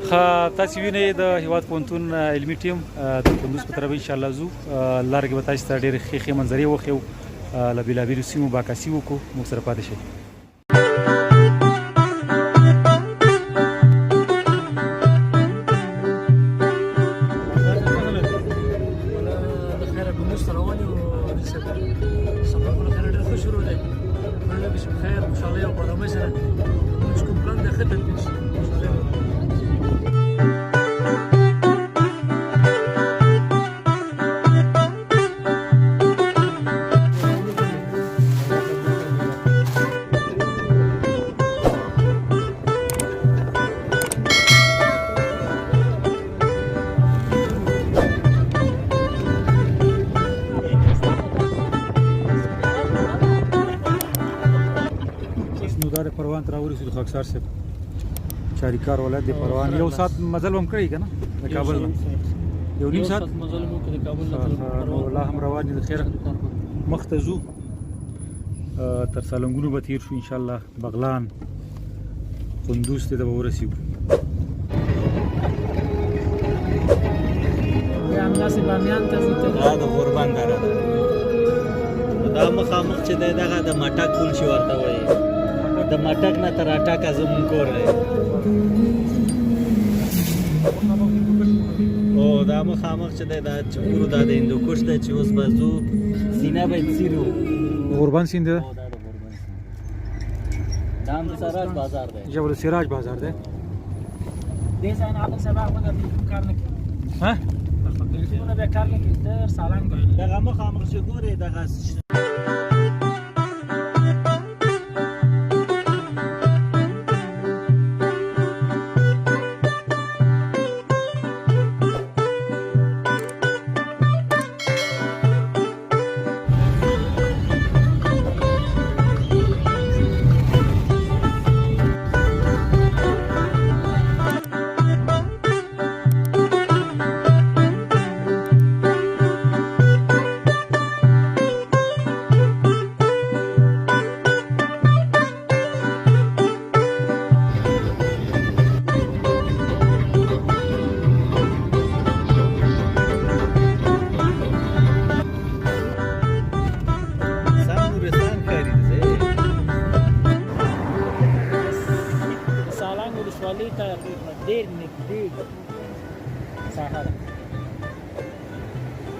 تاسو وینئ د هیواد پوهنتون علمي ټیم د کندوز په طرف ان شاء الله زو لار کې به تاسو ته ډېرې ښې منظرې وښیو له بېلابېلو سیمو به عکاسي وکړو موږ سره پاتې شئ. پروان تر ورسېدو خاکسار صاحب چاریکار ولایت د پروان یو ساعت مزل هم کړی که نه د کابل نه یو نیم ساعت مزل هم وکړو د کابل نه الله هم روان دي د خیره مخ ته ځو تر سالنګونو به تېر شو انشاءالله بغلان کندوز ته به ورسېږو. همداسې بامیان ته ځو دا د غوربند دره ده دا مخامخ چې دی دغه د مټک پل چې ورته وایي د مټک نه تر اټکه زموږ کور دی او دا مخامخ چې دی دا چې ګورو دا د هندوکش دی چې اوس به ځو سینه به ځیر و غوربند سیند دی دا هم د سراج بازار دی جبل سراج بازار دی دې ځای نه عادل صاحب هغه د کار نه کوي ها ټلیفونونه بیا کار نه کوي ډېر سالنګ دغه مخامخ چې ګورې دغه ډېر نږدې ساحه ده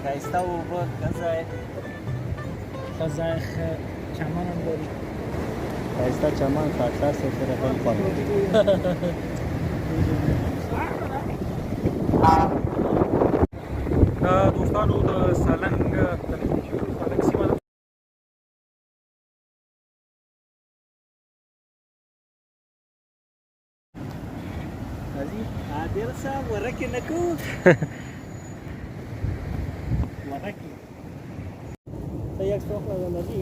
ښایسته اوبه ښه ځای ښه چمن هم لري ښایسته چمن خاکسار صاحب سره بل خوند دوستانو د سالنګ سیمه ده عادل صاحب ورکې نه کوو ورکې ته یک څوک لري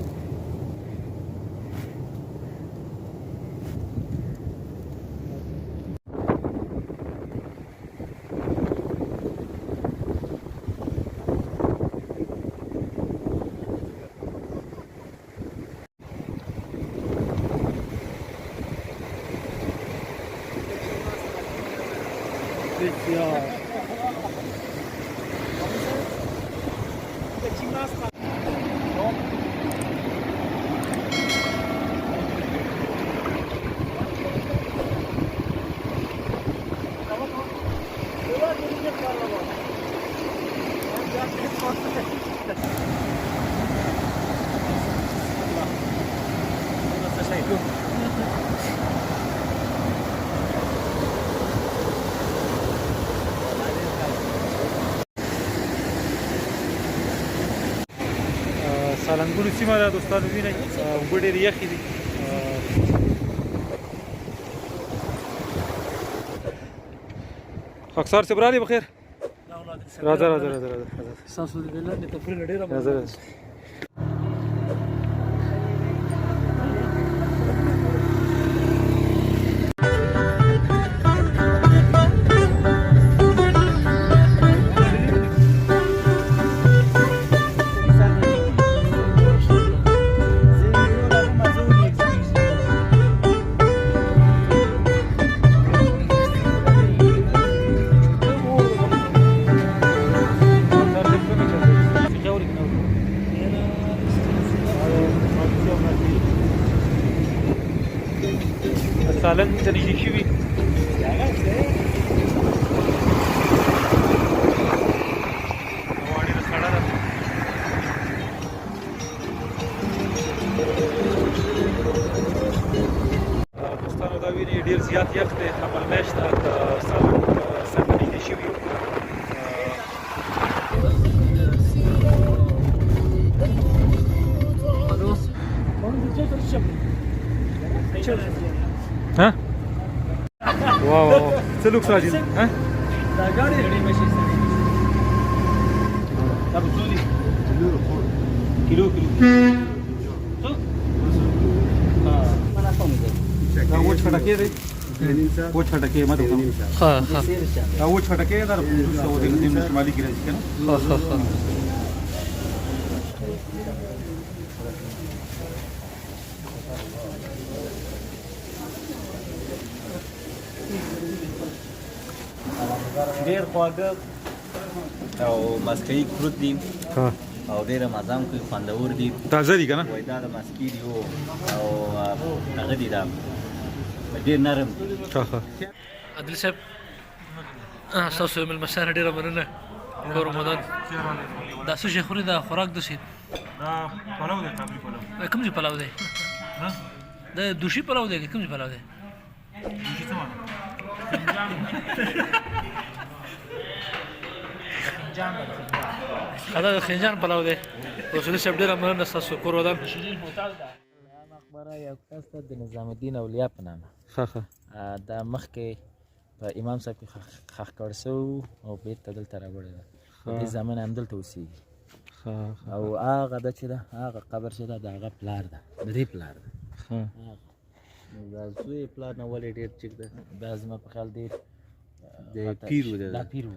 سالنګونو سیمه ده دوستانو وینئ اوبه ډېرې یخې دي خاکسار صاحب راغلی بخیر راځه ستاسو د لاندې تفریح ډېره ها واو څه لوکس راځي ها دا ګاډي ډېرې مشي سړي دا په څو دي کیلو mana کوم دی دا وچ خټکی دی وچ خټکی ماته کوم ها ها دا وچ خټکی دا د شمالي کې راځي کنه ها ها ها ډېر خواږه او مسکۍ کروت دي ها او ډېر مزام کوي خوندور دي تازه دي کنه وای دا د مسکي دي او هغه دي دا ډېر نرم ها ها عادل صاحب تاسو مل مسانه ډیره مننه په رمضان دا څه شي خوري دا خوراک د شي دا پلاو دی قابلی پلاو کوم ځای پلاو دی ها دا دوشي پلاو دی کوم ځای پلاو دی دوشي څه معنی دا د خنجان پلاو دی رسول صاحب ډیره مننه تاسو کور ودان مقبره یو کس ته د نظام الدین اولیاء په نامه ها ها دا مخکې په امام صاحب کې خښ کړی سوی او بېرته دلته راوړی ده په دې زمانه همدلته اوسېږي او هغه ده چې ده هغه قبر چې ده د هغه پلار ده د دې پلار ده دا زوی پلار نه ولې ډېر چیک ده دا زما په خیال ډېر د پیر و دا پیر و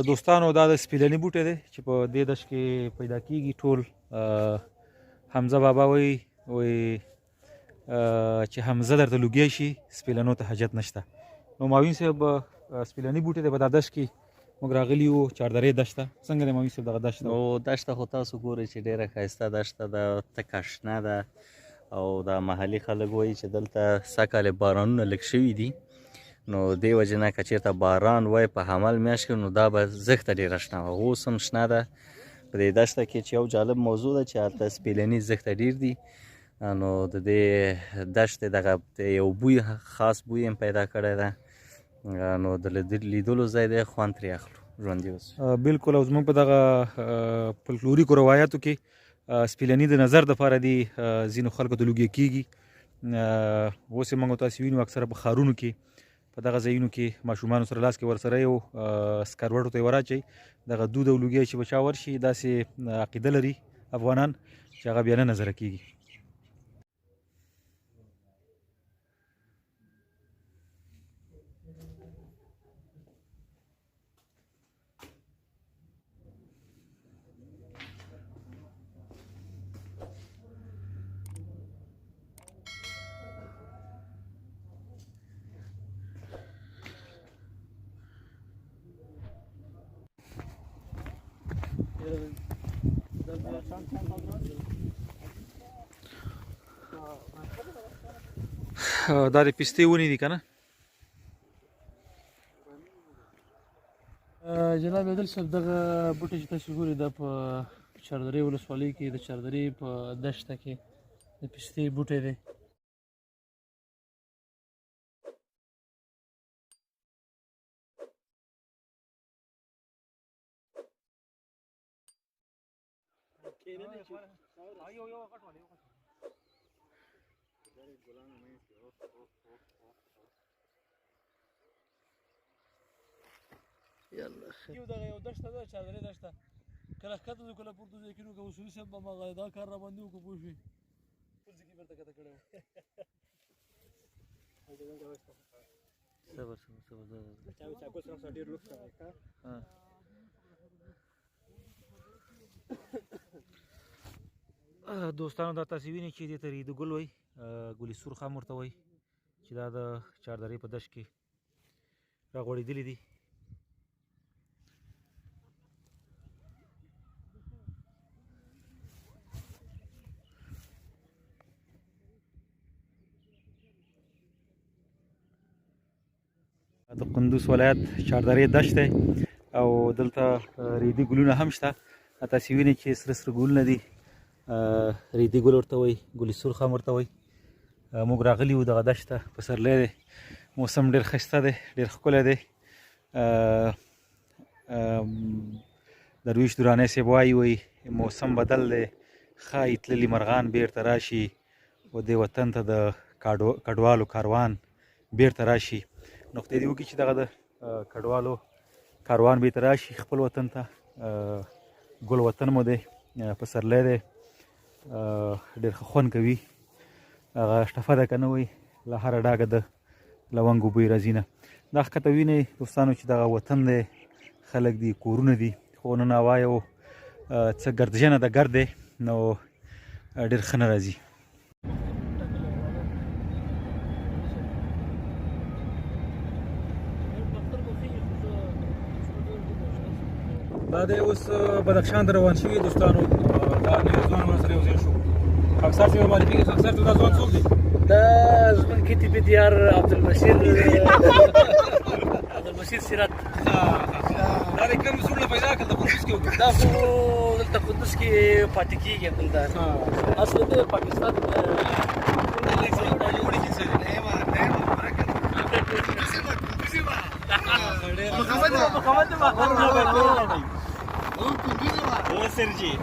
دوستانو دا د سپیلني بوټی دی چې په دې دشت کې پیدا کیږي ټول حمزه بابا وایي چې حمزه درته لوګی شي سپیلنو ته حاجت نشته نو ماوین صاحب سپیلني بوټی دی په دا دشت کې موږ راغلي وو چاردرې دشته څنګه دی ماوین صاحب دغه دشته نو دشته خو تاسو ګورئ چې ډېره ښایسته دشته ده تکه شنه ده او دا محلي خلک وایي چې دلته سږکال بارانونه لږ شوي دي نو دې وجې نه که چېرته باران وای په حمل میاشت کې نو دا به زښته ډېره شنه وه اوس هم شنه ده په دې دشته کې چې یو جالب موضوع ده چې هلته سپیلني زښته ډېر دي نو د دې دشتې دغه یو بوی خاص بوی هم پیدا کړی ده نو د لیدلو ځای دی خوند ترې اخلو ژوندي اوس بالکل او زموږ په دغه فلکلوریکو روایاتو کې سپیلني د نظر دپاره دي ځینو خلکو ته لوګی کېږي اوس یې موږ تاسو وینو اکثره په ښارونو کې په دغه ځایونو کې ماشومانو سره لاس کې ورسره یو سکروټو ته یې وراچوي دغه دود او لوګی چې به چا ورشي داسې عقیده لري افغانان چې هغه بیا نه نظره کېږي دا د پستې ونې دي که نه جناب عادل صاحب دغه بوټی چې تاسو ګورئ دا په چاردرې ولسوالۍ کې د چاردرې په دشته کې د پستې بوټی دی یو دغه یو دشته ده چاردرې دشته کله ښکته ځو کله پورته ځو یقین وکړه اصولي صاحب به هماغه دا کار را باندې وکړو پوه شوې پل ځکې بېرته کښته کړی و دوستانو دا تاسو وینئ چې دې ته ریده ګل وایي ګلي سرخ هم ورته وایي چې دا د چاردرې په دشت کې راغوړېدلي دي د قندوز ولایت چاردرې دشت دی او دلته ریدي ګلونه هم شته تاسو وینئ چې سره سره ګلونه دي ریدي ګل ورته وایي ګلي سرخ هم ورته وایي موږ راغلي وو دغه دښته پسرلی دی موسم ډېر ښایسته دی ډېر ښکلی دی درویش درانی صاحب وایي موسم بدل دی ښایي تللي مرغان بیرته راشي و دې وطن ته د کډوالو کاروان بیرته راشي نو خدای دې وکړي چې دغه د کډوالو کاروان بیرته راشي خپل وطن ته ګل وطن مو دی پسرلی دی ډېر ښه خوند کوي هغه شټفه ده که نه وایي له هره ډاګه د لونګو بوی راځي نه دا ښکته وینئ دوستانو چې دغه وطن دی خلک دي کورونه دي خو نن هوا یو څه ګردجنه ده ګرد دی نو ډېر ښه نه راځي دا دی اوس بدخشان ته روان شوي دوستانو دا نوي ځوان ورسره یو ځای شو خاکسار صاحب معرفي کړي خاکسار صاحب دا ځوان څوک دی دا زموږ کتي پتي یار عبدالبشیر سیرت دا د کوم زوړ نه پیدا کړل د قندوز کې دا خو دلته قندوز کې پاتې کېږي دلته اصل د پاکستان سرجي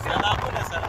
سلامونه سره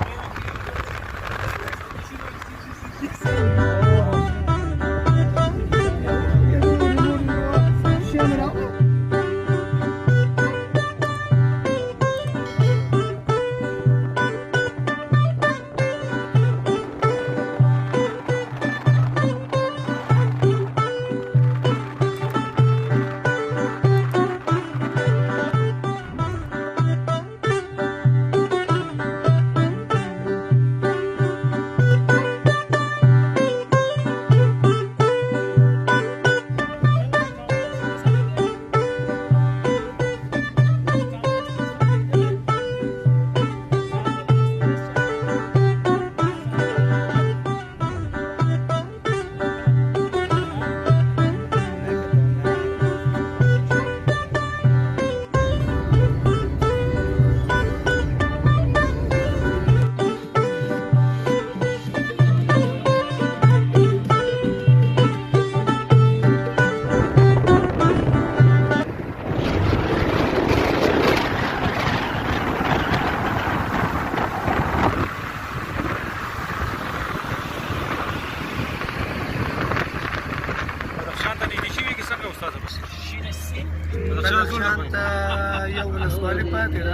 یو ولسوالي پاتې ده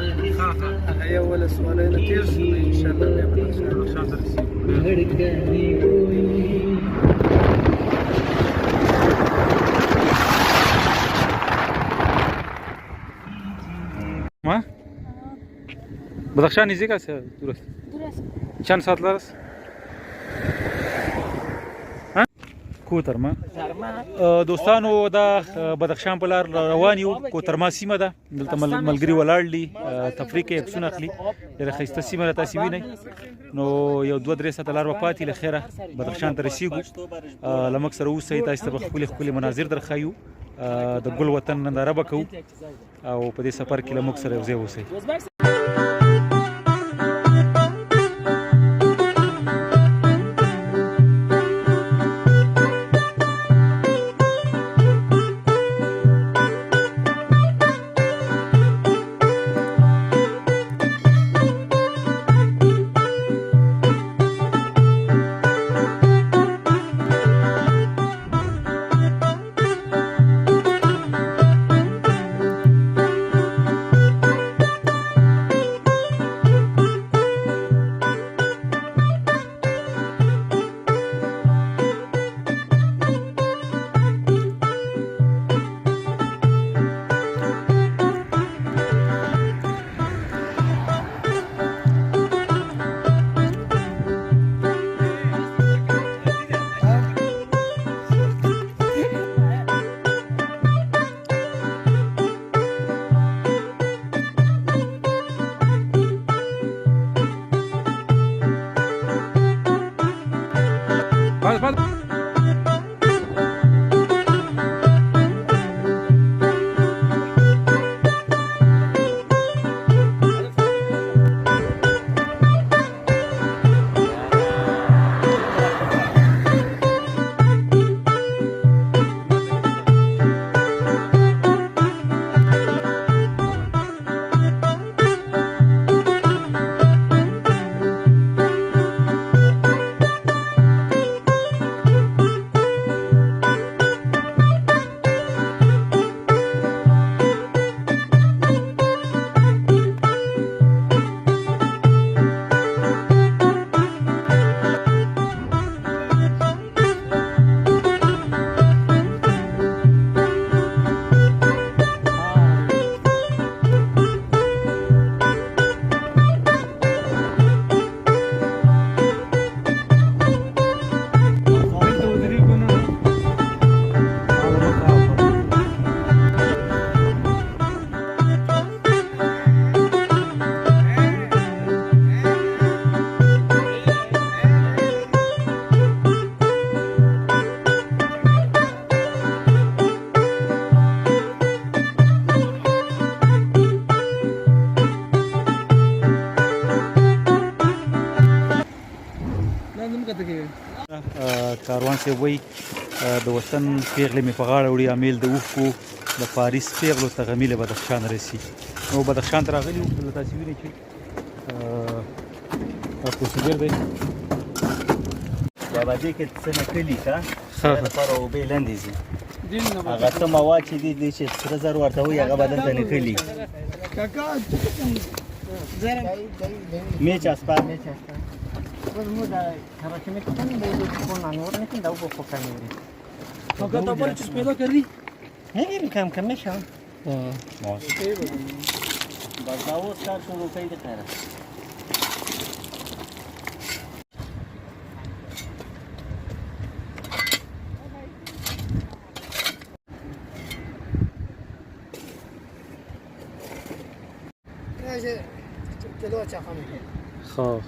هغه یو ولسوالۍ نه تېر شو انشاءالله بیا به بدخشان ته رسېږو بدخشان نزدیک است درست چند ساعت لرس کوترما دوستانو دا بدخشان په لار روان یو کوترما سیمه ده دلته ملګري ولاړ دي تفریح کوي عکسونه اخلي ډېره ښایسته سیمه ده تاسې وینئ نو یو 2-3 ساعته لار به پاتې له خیره بدخشان ته رسېږو له موږ سره اوسئ تاسو ته به ښکلي ښکلي مناظر درښایو د ګل وطن ننداره به کوو او په دې سفر کې له موږ سره یو ځای اوسئ کاروان صاحب وایي د وطن پیغلې مې په غاړه وړي امیل د اوښکو د پاریس پیغلو ته غمیله بدخشان رسي. نو بدخشان ته راغلي وو، دلته تاسې وینئ چې دا پروسیجر دی. بیا به دې کې څه نه کلي که د لپاره اوبه لاندې ځي، هغه څه مواد چې دي چې سره زر ورته وایي هغه به دلته نښلي. میچ اسپا فقط اول چیز پیدا کردی؟ نمیری کم کم میشم باز داوز کار شروع کردی خیره. خب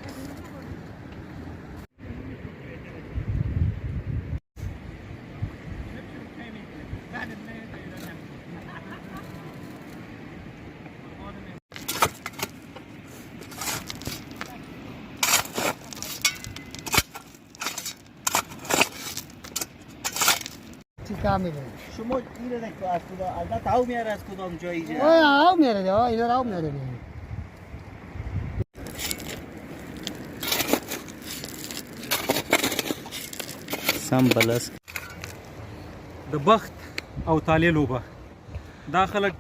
شما این را از کدام البته او میاره از کدام جایی جا؟ آو میاره ده اینا آو میاره سم بلس د بخت او طالع لوبه دا خلک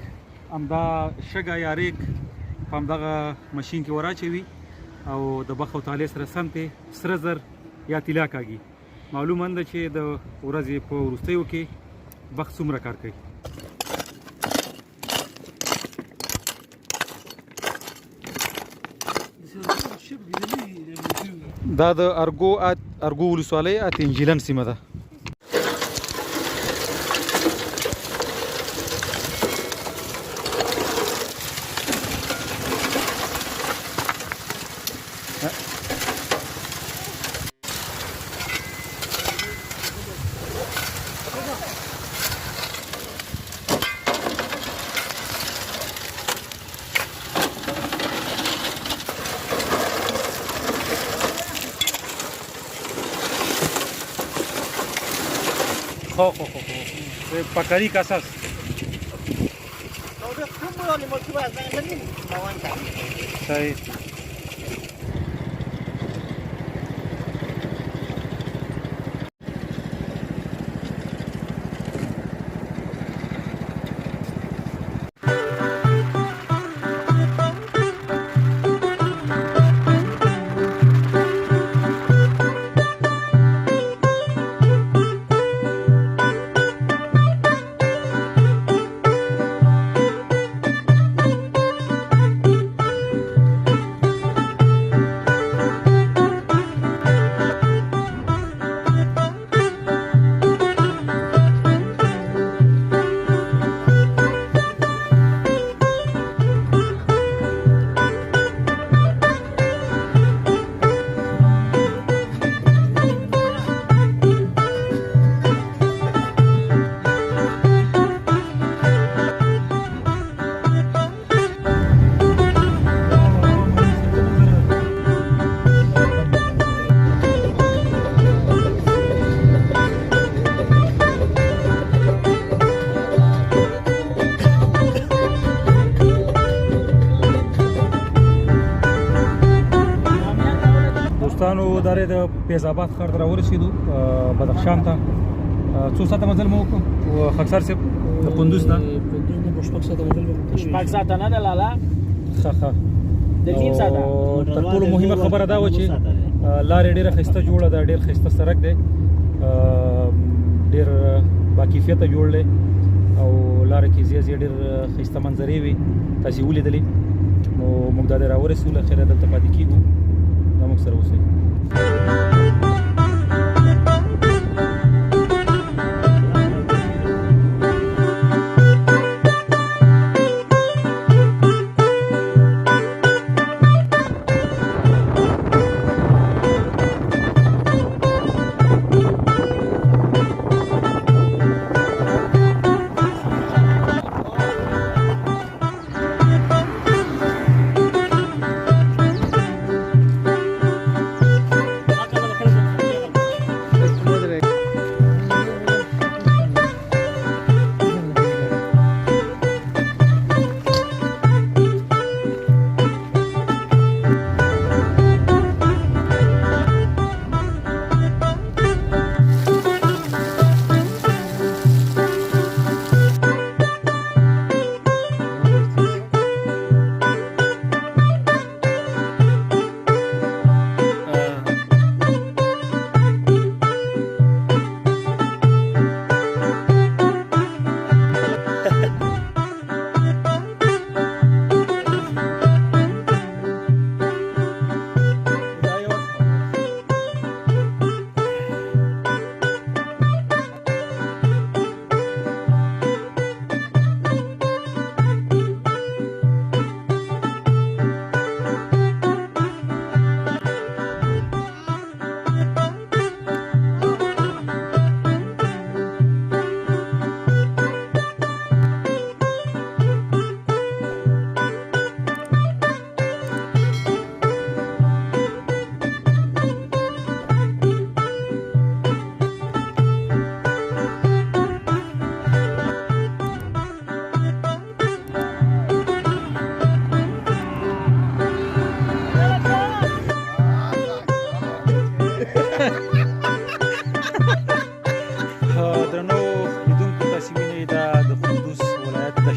همدا شګه یا ریک په همدغه ماشین کې وراچوي او د بخت او طالع سره سم پې سره زر یا طلا کاږي. معلومه ده چې د ورځې په وروستیو کې بخت څومره کار کوي. دا د ارګو ولسوالۍ اتینجیلن سیمه ده. خو پکاری کا اساس صحیح. دوستانو دارې د فیض آباد ښار ته راورسېدو بدخشان ته. څو ساعته مزل مو وکړو خاکسار صاحب د کندوز نه؟ شپږ ساعته نه ده لاله، ښه ښه. د نیم ساعته. تر ټولو مهمه خبره دا وه چې لارې ډېره ښایسته جوړه ده، ډېر ښایسته سړک دی، ډېر باکیفیته جوړ دی او لاره کې ځای ځای ډېر ښایسته منظرې وي تاسې ولیدلې. نو موږ دا راورسېدو، له خیره دلته پاتې کېږو، دا موږ سره اوسئ.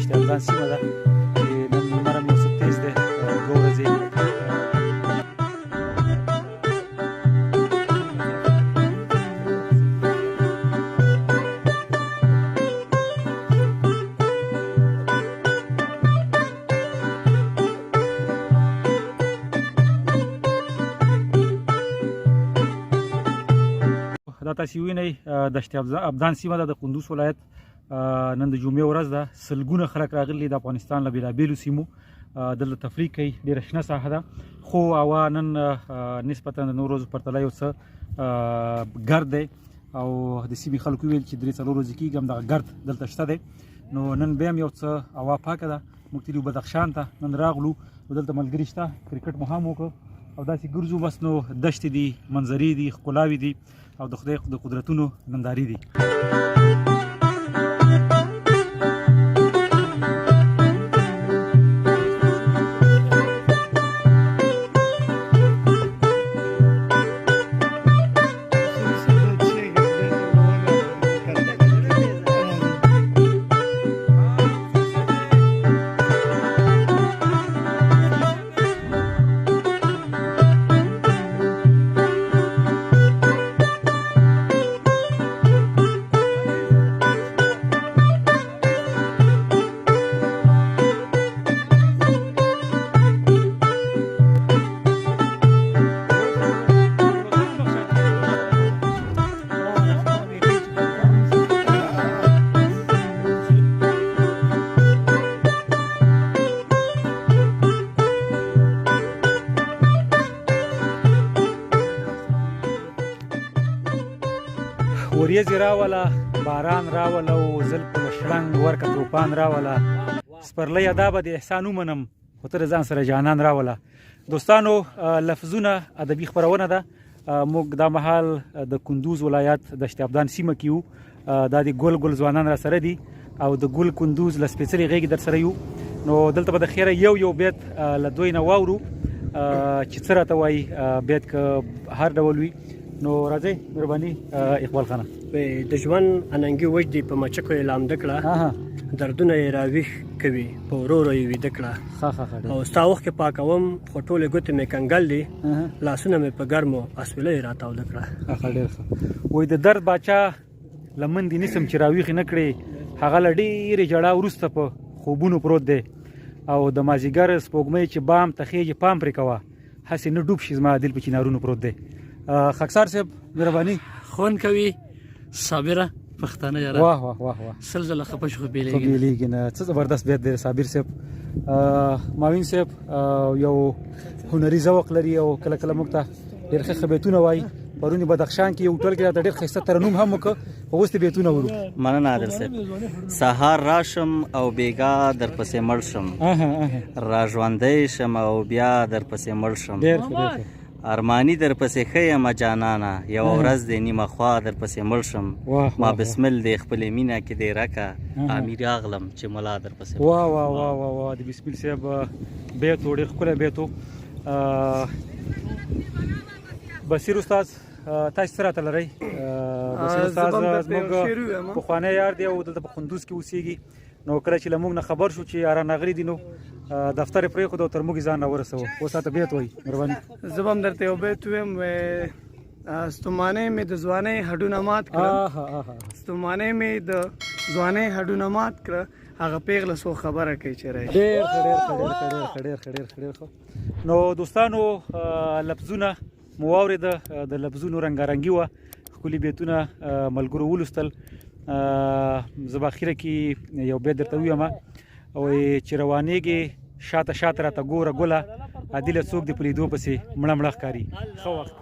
دشت افغان سیمه ده چې نن لمر هم یو څه تیز دی 2 ورځې دا تاسو وینئ دشت افغان سیمه ده د کندوز ولایت نن د جمعې ورځ ده سلګونه خلک راغلي د افغانستان له بېلابېلو سیمو دلته تفریح کوي ډېره شنه ساحه ده خو هوا نن نسبتا د نورو ورځو پرتله یو څه ګرد دی او د سیمې خلکو ویل چې 3-4 ورځې کېږي همدغه ګرد دلته شته دی نو نن بیا هم یو څه هوا پاکه ده موږ تللي بدخشان ته نن راغلو نو دلته ملګري شته کرکټ مو هم وکړو او داسې ګرځو بس نو دښتې دي منظرې دي ښکلاوې دي او د خدای د قدرتونو نندارې دي وریځې راوله باران راوله او زلفو له شړنګ ورکه توپان راوله سپرلیه دا به د احسان ومنم خو ته د ځان سره جانان راوله دوستانو لفظونه ادبي خپرونه ده موږ دا مهال د کندوز ولایت دشت افغان سیمه کې یو دا د ګل ګل ځوانان را سره دي او د ګل کندوز له سپېڅلې غېږې در سره یو نو دلته به د خیره یو بیت له دوی نه واورو چې څه راته وایي بیت که هر ډول وي نو راځئ مهرباني اقبال خانه د ژوند اننګي وجدي په مچکو یې لامده کړه دردونه یې راویښ کوي په ورو ورو یې ویده کړه او ستا وخت کې پاکوم خو ټولې ګوتې مې کنګل دي لاسونه مې په ګرمو اسویله یې راتاوده کړه ډېر ښه وایي د درد باچا لمن دې نیسم چې راویښې نه کړې هغه له ډېرې ژړا وروسته په خوبونو پروت دی او د مازدیګر سپوږمۍ چې بام ته خېږي پام پرې کوه هسې نه ډوب شي زما دل په چنارونو پروت دی خاکسار صاحب مهرباني خوند کوي صابره پښتانه یاره واه واه واه واه سل ځله خفه شو بیلیږي نه څه زبردست بیت دی صابر صاحب ماوین صاحب یو هنري ذوق لري او کله کله موږ ته ډېر ښه ښه بیتونه وایي پرون بدخشان کې یو ټول کې راته ډېر ښایسته ترنم هم وکړه خو اوس دې بیتونه ورو مننه عادل صاحب سهار راشم او بیګا در پسې مړ شم را ژوندی شم او بیا در پسې مړ شم ډېر ارمانی در پسې ښه یم جانانه یو ورځ دې نیمه خوا در پسې مړ شم ما بسمل دې خپلې مینه کې دې رکه امیر اغلم چې ملا در پسې واه واه واه واه واه د بسمل صاحب بیت و ډېر ښکلی بیت و بصیر استاد تاسو څه راته لرئ بصیر استاد زموږ پخوانی یار دی او دلته په کندوز کې اوسېږي نو کله چې له موږ نه خبر شو چې یاران راغلي دي نو دفتر یې پرېښود او تر موږ یې ځان راورسوه اوس راته بیت وایي مهرباني زه به هم درته یو بیت ویم ستومانۍ مې د ځوانۍ هډونه مات کړه ستومانۍ مې د ځوانۍ هډونه مات کړه هغه پیغله څو خبره کوي چې راشي ډېر نو دوستانو لفظونه مو واورېده د لفظونو رنګارنګي وه ښکلي بیتونه ملګرو ولوستل زه به اخره کې یو بیت درته ووایم وایي چې روانېږې شاته شاته راته ګوره ګله عادله څوک دې په لیدو پسې مړه مړه ښکاري ښه وخت